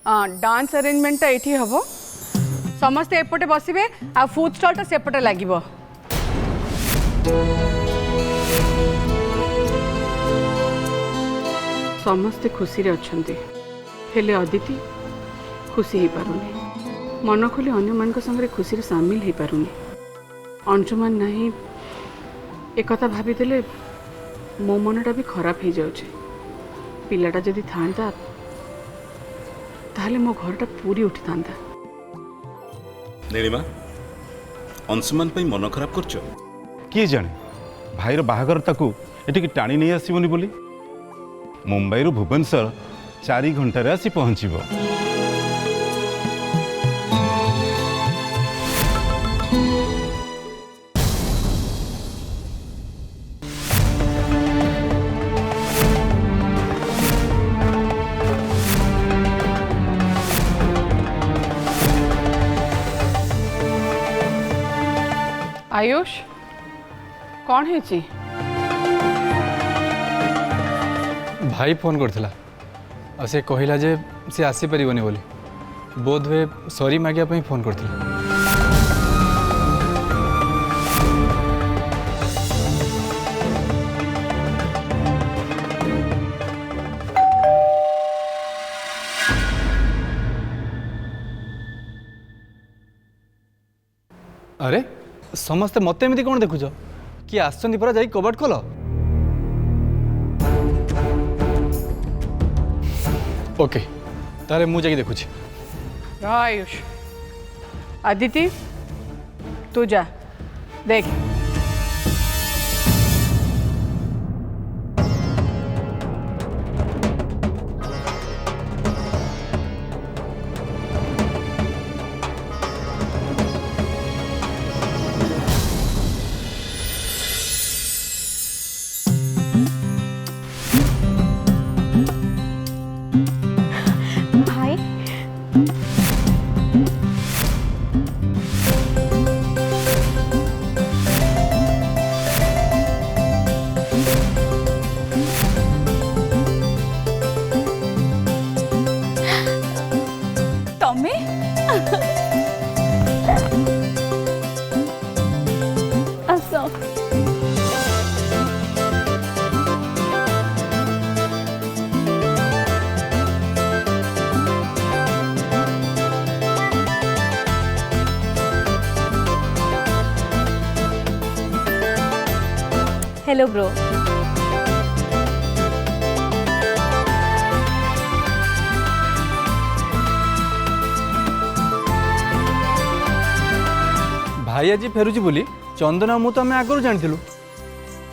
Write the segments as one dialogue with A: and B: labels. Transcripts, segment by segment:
A: Dance arrangement ये हम समस्ते एपटे बसवे आ फूड स्टॉल सेपटे लगे समस्ते खुशी रे अछंती हेले अदिति खुशी ही पारुनी मन खोली अन्य मान संगे खुशी रे सामिल ही पारुनी अंशुमान नहीं एक कथा भाभी मो मनटा भी खराब हो जाउछे पिलाटा जदि थांता ताहले मो घरटा पूरी उठी थांता।
B: नीलिमा अंशुमान पे मन खराब करछो
C: किए जाने भाईर बाहागर ताकू एटिक टाणी नहीं आसबनी बोली मुंबई रु भुवनेश्वर 4 घंटे आसी पहुँचब।
A: आयुष कौन है ची?
D: भाई फोन करथिला से कहला जे से आसी परिबनी बोली बोध वे सॉरी मागिया पई फोन करथिला। अरे समस्ते मत एमती कौन देखुच किए आसछन्ति परा जाई कबाट खोल। ओके तारे मु जाई देखुछि।
A: आयुष अदिति तू जा देख।
E: Hello bro.
D: भाई आज फेरुची बोली चंदन मु तो आम आगु जानी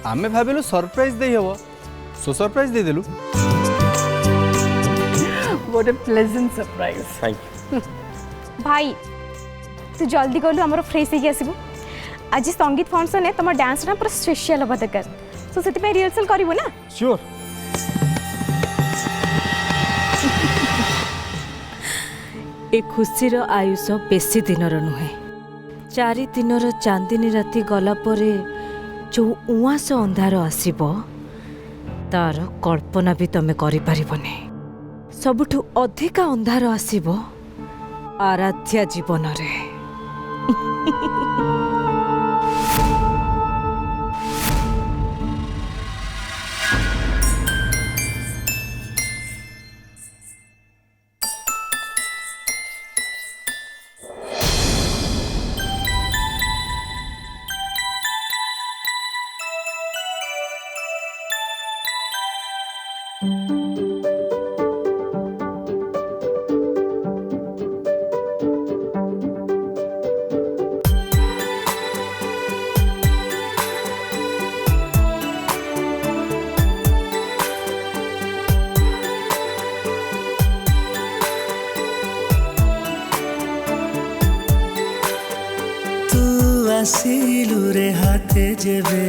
D: आमे भाविलु सरप्राइज दे हबो सो सरप्राइज दे देलु।
A: What a pleasant surprise.
B: Thank you
E: भाई तू जल्दी कहलु हमर फ्रेश होके आसीबू आज संगीत फंक्शन है तुम डांस ना पूरा स्पेशल हवा दरकार तो से रिहर्सल करू ना।
D: श्योर।
F: ए खुशीर आयुष बेसी दिनर नुहे 4 दिनर चांदिनी राति गला परे जो उआस अंधार आसीबो तार कल्पना भी तमे करि परिबने। सबुठु अधिका अंधार आसीबो आराध्या जीवन रे।
G: आसिलु रे हाथे जेबे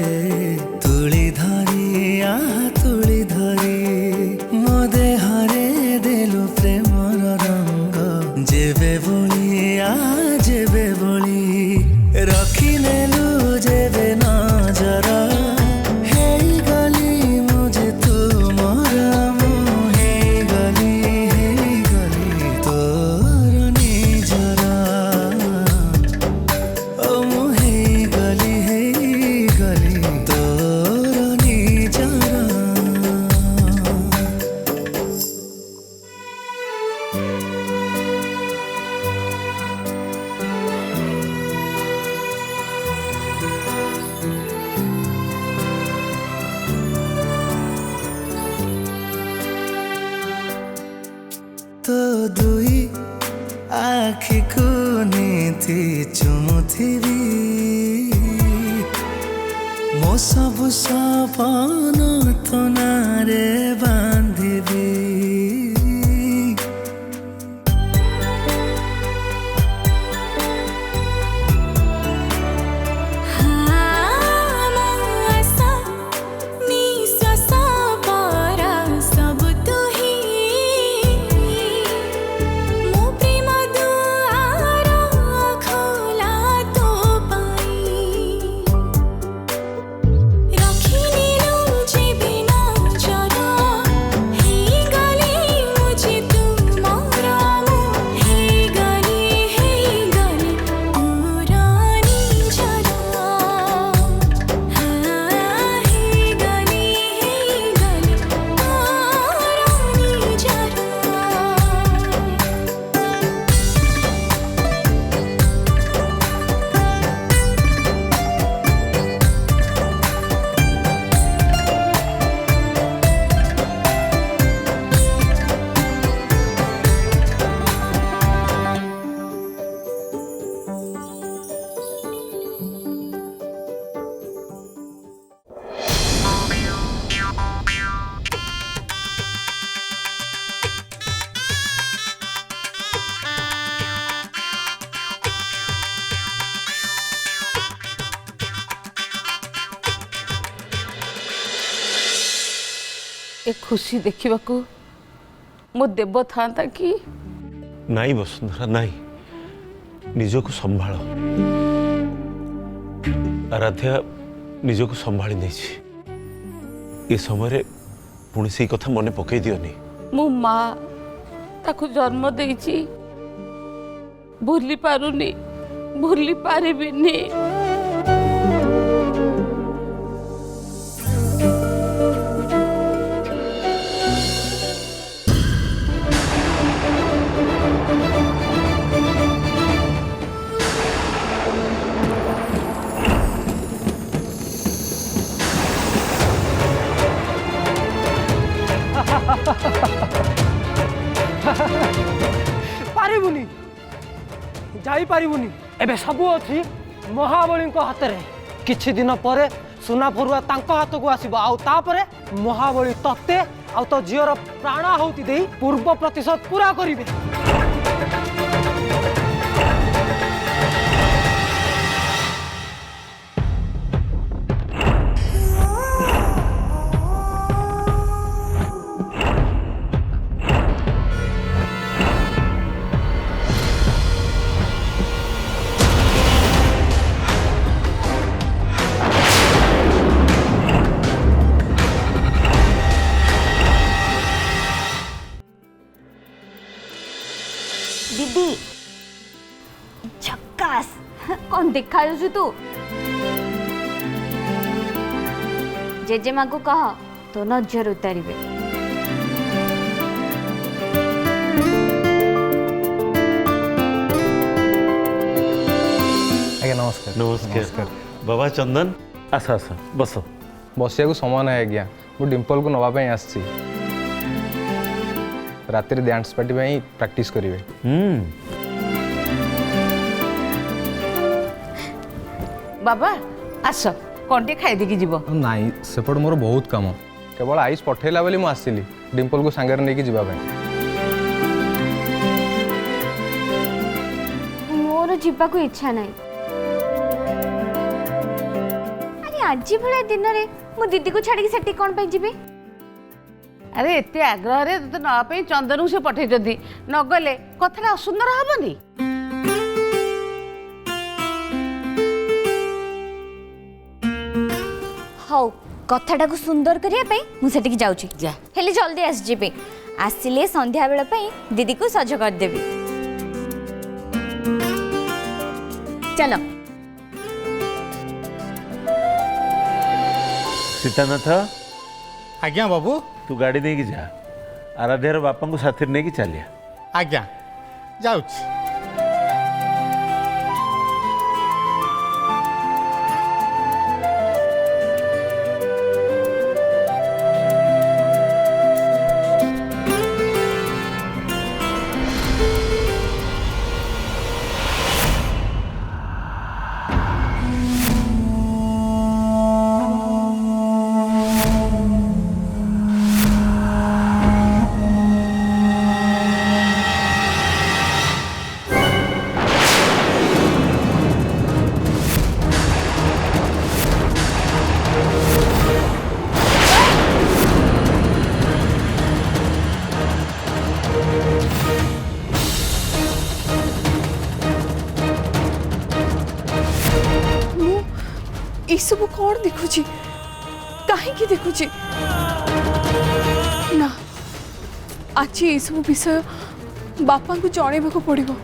G: तुली धरी तुली धरी मो देहरे देलु प्रेमर रंग जेबे बोली रखी नेलु जेबे नजर हेई गली मुझे तू मोर मु हेई गली तो दुई आखि को नीति चुमुथिबी मो सबु सपन तो नारे बांधिबी
A: ए खुशी देखा मो देव था कि
H: नाई वसुंधरा नाई निजको संभाल आराध्या निजको संभाली नहीं ए समय पुणी से कथा मन पकई दियोनी
A: मो माँ ताकू जन्म देइची भूली पारुनी भूली पारिबिनी
I: पारिबुनी जाई पारिबुनी एबे सबु अछि महाबली को हाथ रे किछि दिन परे सुना फरुआ तांको हाथ को आसीबो आउ तापरे महाबली तत्ते आउ तो जियर प्राण आहुति देई पूर्व प्रतिशत पूरा करिवे
E: दीदी झक्कास कौन देखा तू जेजेमा को कह तो नजर उतारिबे
D: आज्ञा नमस्कार
H: नमस्कार बाबा चंदन आस आस बस
D: बसिया समय ना आज्ञा मु डिम्पल को नवा आसी रात डांस पार्टी प्रैक्टिस करेंगे
A: बाबा आस कौन खाई देखी जीव
D: नाई सेपट मोर बहुत कम केवल आईस पठेला बोली मु आसिली डिम्पल को सांगे नहीं जावाई
E: मोर जीवा को इच्छा नहीं अरे आज भले दिन रे मो दीदी को छाड़ी सेठी कौन पे जीबे
A: अरे एते आग्रह रे तो नापे चंदन से पठे जदी न गले कथरा असुंदर हबनी
E: हौ कथाटा को सुंदर करिया पे मु सेठी की जाउची
A: जा
E: हेले जल्दी आस जेबे आसिले संध्या बेला पे दीदी को सज कर देबी चलो
H: सीतानाथ
J: आज्ञा बाबू
H: तू गाड़ी नहीं जा आराध्यार बापा को साथी नहीं चलिया
J: आज्ञा जाउछि
K: ये सब कौन देखुची कहीं देखुची ना आज ये सब विषय बापा को जणेबा पड़ो।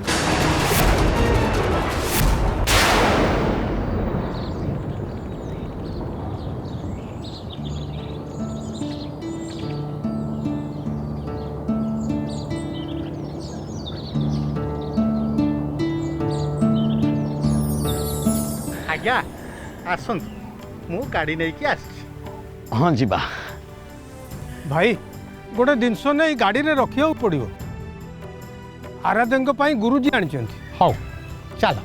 J: आज्ञा आसतु मु गाड़ी नहीं कि आस।
H: हाँ जीवा
I: भाई गोटे जिनस नहीं गाड़ी में रखा पड़ो। आराध्य गुरुजी आनी
J: हौ चल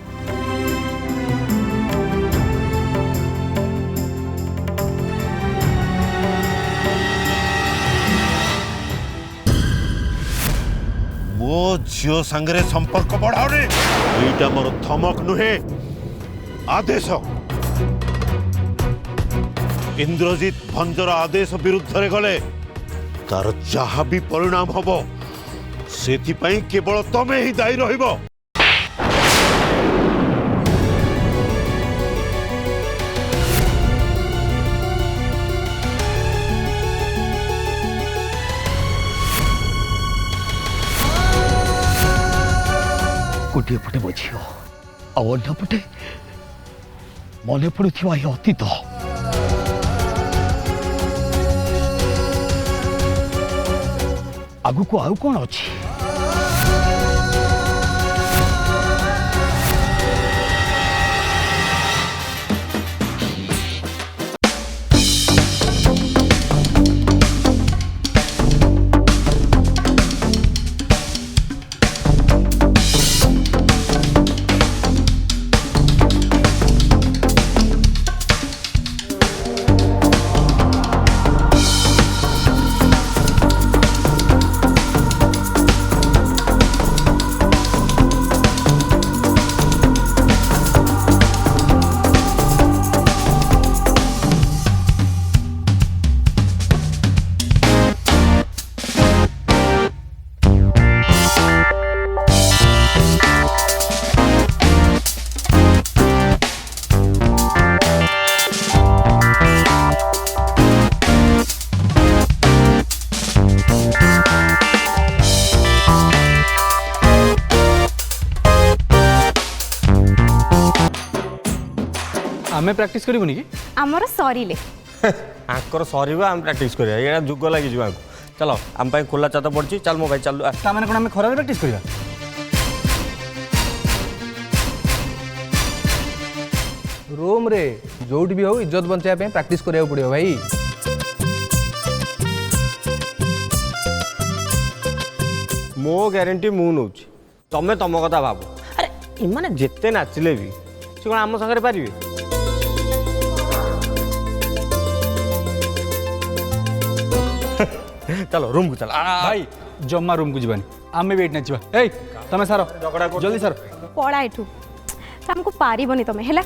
H: मो झील सांगरे संपर्क बढ़ाओ एटा मोर धमक नुहे आदेश। इंद्रजीत भंजर आदेश विरुद्ध रे गले तार जहा भी परिणाम हबो सेथिपाई केवल तमे ही दायी रहिबो।
L: गोटे पटे मो झील अन्य पटे मन पड़ुवा ये अतीत आगु को आउ कौन अच्छी
D: आमे प्रैक्टिस करिबुनी कि
E: आमर सरीले
I: आंकर सरीबा हम प्रैक्टिस करिया एडा जुग लागि जुआ चलो हम पाई खुला चात पड़ची चल मो भाई चल
D: ता माने कोन हमें खरा प्रैक्टिस करिया
M: रूम रे जोट भी हो इज्जत बचाया पे प्रैक्टिस करिया पड़ियो भाई।
I: मो ग्यारंटी मु नौची तमे तम कथा भाबो। अरे इमाने जेते नाचिले भी से कोन आम संगे पारिबे। चलो रूम को चल
D: भाई जम्मा रूम को जीवानी आमे वेट नाचिबा ए तमे सारो जल्दी सारो
E: पड़ा एठू हमको पारिबनी तमे हैला।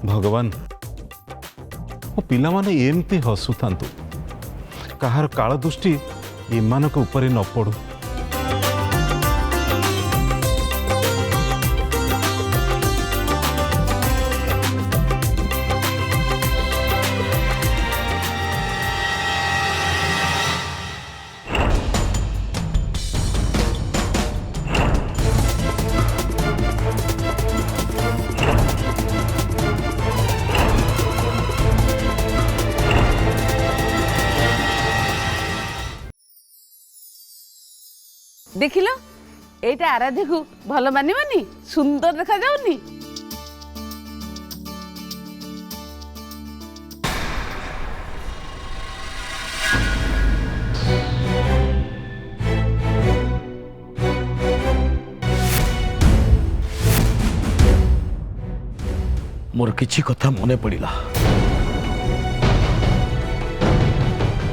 C: भगवान मो पिला माने एमती हसुथांतु कहार काल दृष्टि एमानक ऊपर न पड़ू।
N: देखिल एटा आराध्य को भल मानिबनी सुंदर देखा जाउनी।
L: मोर किछि कथा मने पड़िला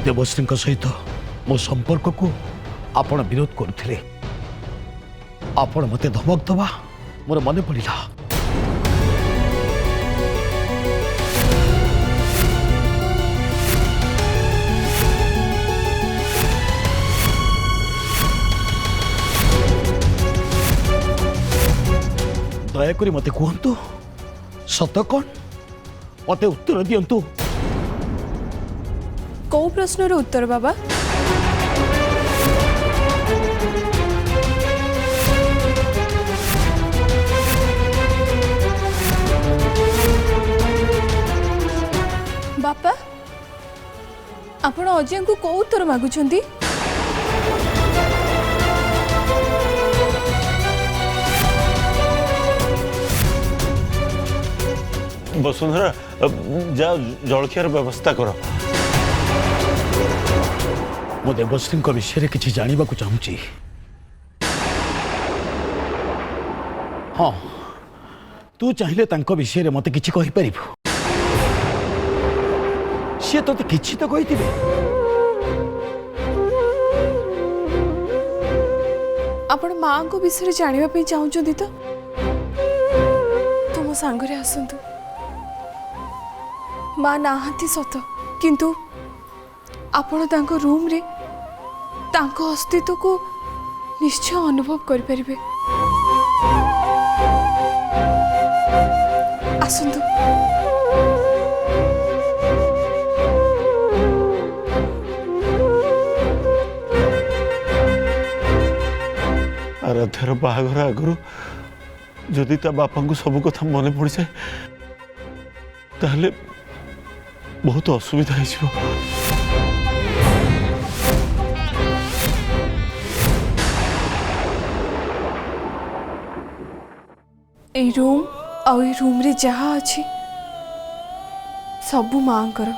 L: देवश्री सहित मो संपर्क को आपण विरोध करथिले आपण मते धमक दबा मोर मने पड़िला दयाकोरी मते कहतु सत कौन मते उत्तर दियंतु।
K: कौ प्रश्नर उत्तर बाबा? बापा आपण अजय को कौ उत्तर मागुछंती?
H: वसुंधरा जा जलखियार व्यवस्था कर।
L: मो देवश्री विषय किसी जानवा चाहूँगी। हाँ तू चाहिए तांको विषय मत कि कहीपर सी तो किसी तो कही
K: आपण माँ को विषय जानवाई चाहूँगी तो तुम सांगरे आसतु। माँ नाहांती सत किंतु आपण तांको रूम रे तांको अस्तित्व को निश्चय अनुभव करि परिबे। आसतु।
H: आराध्यार बाहाघर आगु जदि ता बापा को सब कथा मन पड़ जाए ताहले बहुत असुविधा हो।
K: ए रूम आ रूम रे जहाँ अच्छी सबू माँ कर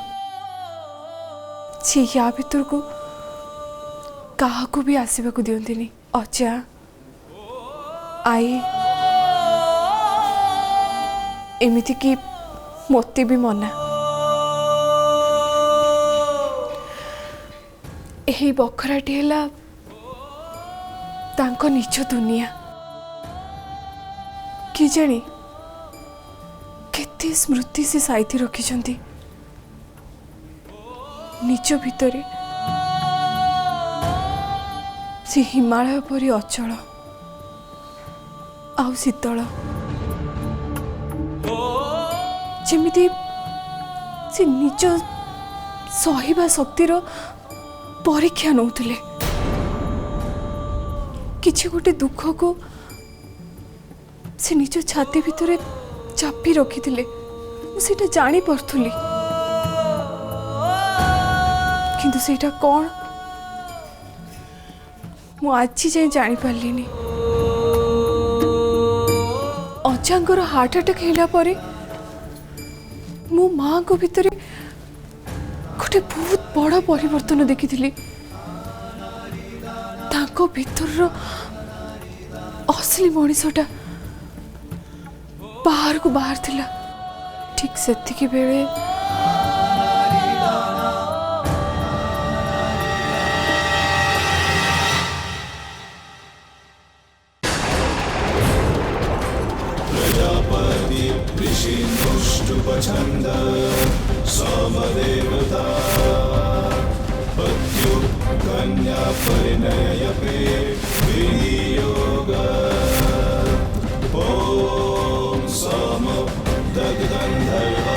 K: सी या भीतर को कहा को भी आसवा को दियंतिनी। अजा आई एमिति कि मते भी मना। यही बखराटी है तांको निज दुनिया कि जानी केते स्मृति से साइती रखिछंती निज भितरे से हिमालय परी अचल आउ शीतल जेमिति से निज सहिबा शक्तिर परीक्षा नौथिले किछि गोटे दुख को से निज छाती भितरे चापी रखिथिले सेटा जानी पर्थुली किंतु सेटा कौन मु आज जाए जानी पारलिनी। अजांगर हार्ट अटैक हैला परे मो माँ को भितरे गोटे बहुत बड़ परिवर्तन देखी तांको भितर असली मनीषटा बाहर को बाहर थिला। ठीक सेतिकी बेले
G: प्रजापति ऋषिनुष्टुपछन्द समदेवता पत्युः कन्या परिणयपे विनियोग ॐ सम दग्धन्धर्व